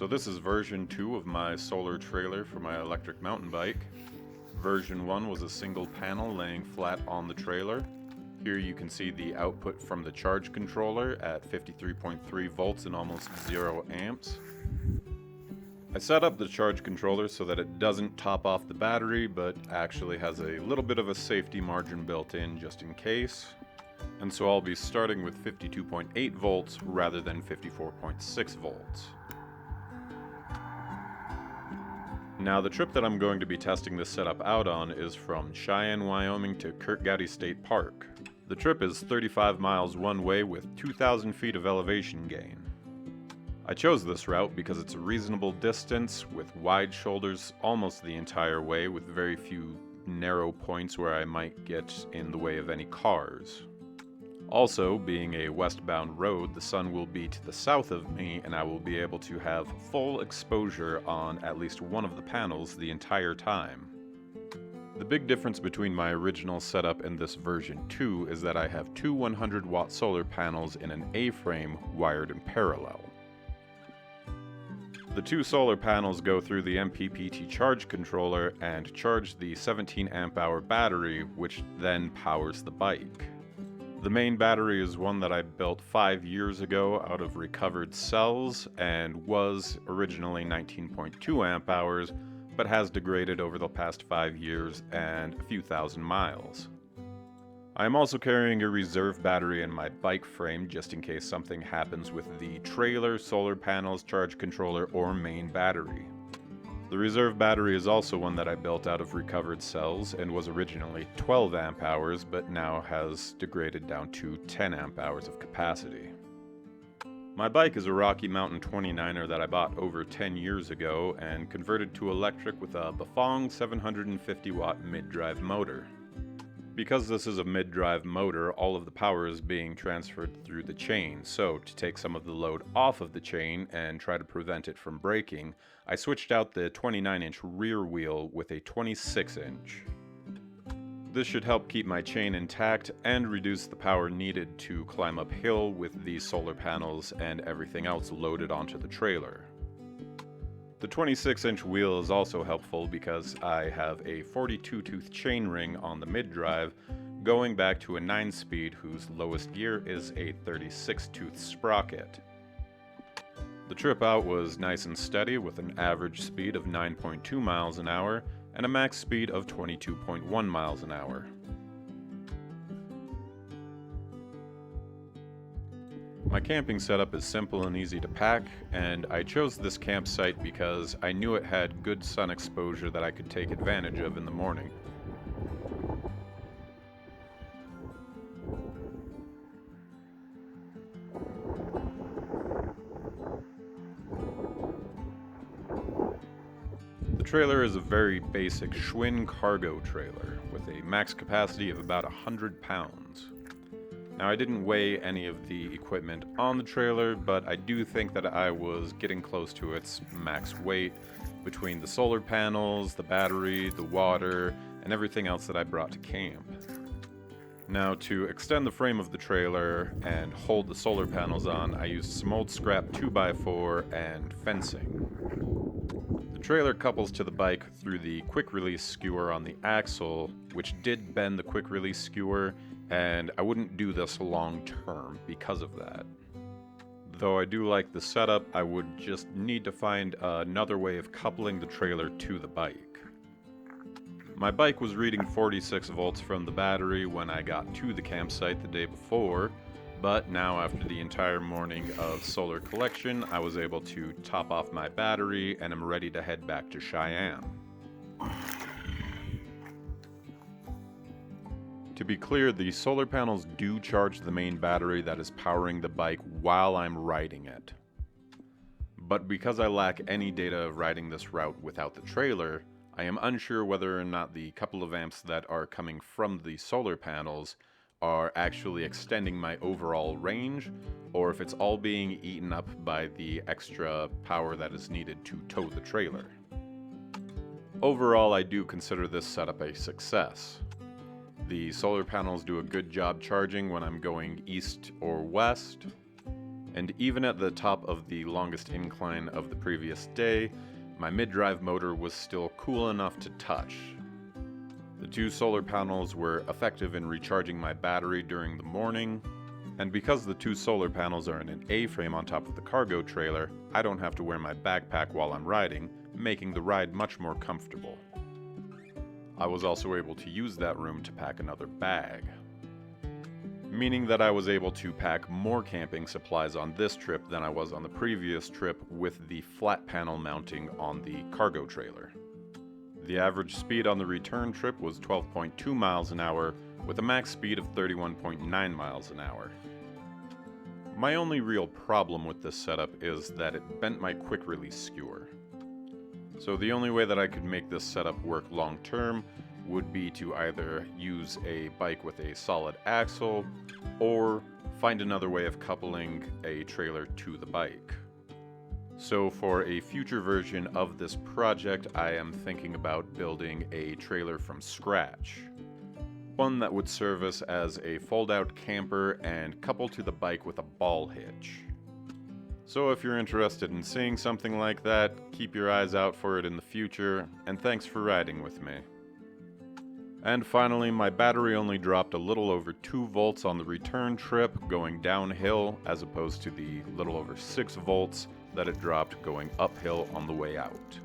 So this is version 2 of my solar trailer for my electric mountain bike. Version 1 was a single panel laying flat on the trailer. Here you can see the output from the charge controller at 53.3 volts and almost 0 amps. I set up the charge controller so that it doesn't top off the battery, but actually has a little bit of a safety margin built in just in case. And so I'll be starting with 52.8 volts rather than 54.6 volts. Now the trip that I'm going to be testing this setup out on is from Cheyenne, Wyoming to Kurt Gowdy State Park. The trip is 35 miles one way with 2,000 feet of elevation gain. I chose this route because it's a reasonable distance with wide shoulders almost the entire way, with very few narrow points where I might get in the way of any cars. Also, being a westbound road, the sun will be to the south of me and I will be able to have full exposure on at least one of the panels the entire time. The big difference between my original setup and this version 2 is that I have two 100-watt solar panels in an A-frame wired in parallel. The two solar panels go through the MPPT charge controller and charge the 17 amp hour battery, which then powers the bike. The main battery is one that I built 5 years ago out of recovered cells and was originally 19.2 amp hours, but has degraded over the past 5 years and a few thousand miles. I am also carrying a reserve battery in my bike frame just in case something happens with the trailer, solar panels, charge controller, or main battery. The reserve battery is also one that I built out of recovered cells and was originally 12 amp hours, but now has degraded down to 10 amp hours of capacity. My bike is a Rocky Mountain 29er that I bought over 10 years ago and converted to electric with a Bafang 750 watt mid-drive motor. Because this is a mid-drive motor, all of the power is being transferred through the chain, so to take some of the load off of the chain and try to prevent it from breaking, I switched out the 29-inch rear wheel with a 26-inch. This should help keep my chain intact and reduce the power needed to climb uphill with the solar panels and everything else loaded onto the trailer. The 26-inch wheel is also helpful because I have a 42-tooth chainring on the mid-drive, going back to a 9-speed whose lowest gear is a 36-tooth sprocket. The trip out was nice and steady with an average speed of 9.2 miles an hour and a max speed of 22.1 miles an hour. My camping setup is simple and easy to pack, and I chose this campsite because I knew it had good sun exposure that I could take advantage of in the morning. The trailer is a very basic Schwinn cargo trailer with a max capacity of about 100 pounds. Now, I didn't weigh any of the equipment on the trailer, but I do think that I was getting close to its max weight between the solar panels, the battery, the water, and everything else that I brought to camp. Now, to extend the frame of the trailer and hold the solar panels on, I used some old scrap 2x4 and fencing. The trailer couples to the bike through the quick release skewer on the axle, which did bend the quick release skewer, and I wouldn't do this long term because of that. Though I do like the setup, I would just need to find another way of coupling the trailer to the bike. My bike was reading 46 volts from the battery when I got to the campsite the day before, but now after the entire morning of solar collection, I was able to top off my battery and am ready to head back to Cheyenne. To be clear, the solar panels do charge the main battery that is powering the bike while I'm riding it. But because I lack any data of riding this route without the trailer, I am unsure whether or not the couple of amps that are coming from the solar panels are actually extending my overall range, or if it's all being eaten up by the extra power that is needed to tow the trailer. Overall, I do consider this setup a success. The solar panels do a good job charging when I'm going east or west. And even at the top of the longest incline of the previous day, my mid-drive motor was still cool enough to touch. The 2 solar panels were effective in recharging my battery during the morning, and because the 2 solar panels are in an A-frame on top of the cargo trailer, I don't have to wear my backpack while I'm riding, making the ride much more comfortable. I was also able to use that room to pack another bag, meaning that I was able to pack more camping supplies on this trip than I was on the previous trip with the flat panel mounting on the cargo trailer. The average speed on the return trip was 12.2 miles an hour, with a max speed of 31.9 miles an hour. My only real problem with this setup is that it bent my quick release skewer. So the only way that I could make this setup work long term would be to either use a bike with a solid axle or find another way of coupling a trailer to the bike. So for a future version of this project, I am thinking about building a trailer from scratch. One that would service as a fold-out camper and couple to the bike with a ball hitch. So if you're interested in seeing something like that, keep your eyes out for it in the future, and thanks for riding with me. And finally, my battery only dropped a little over 2 volts on the return trip going downhill, as opposed to the little over 6 volts that it dropped going uphill on the way out.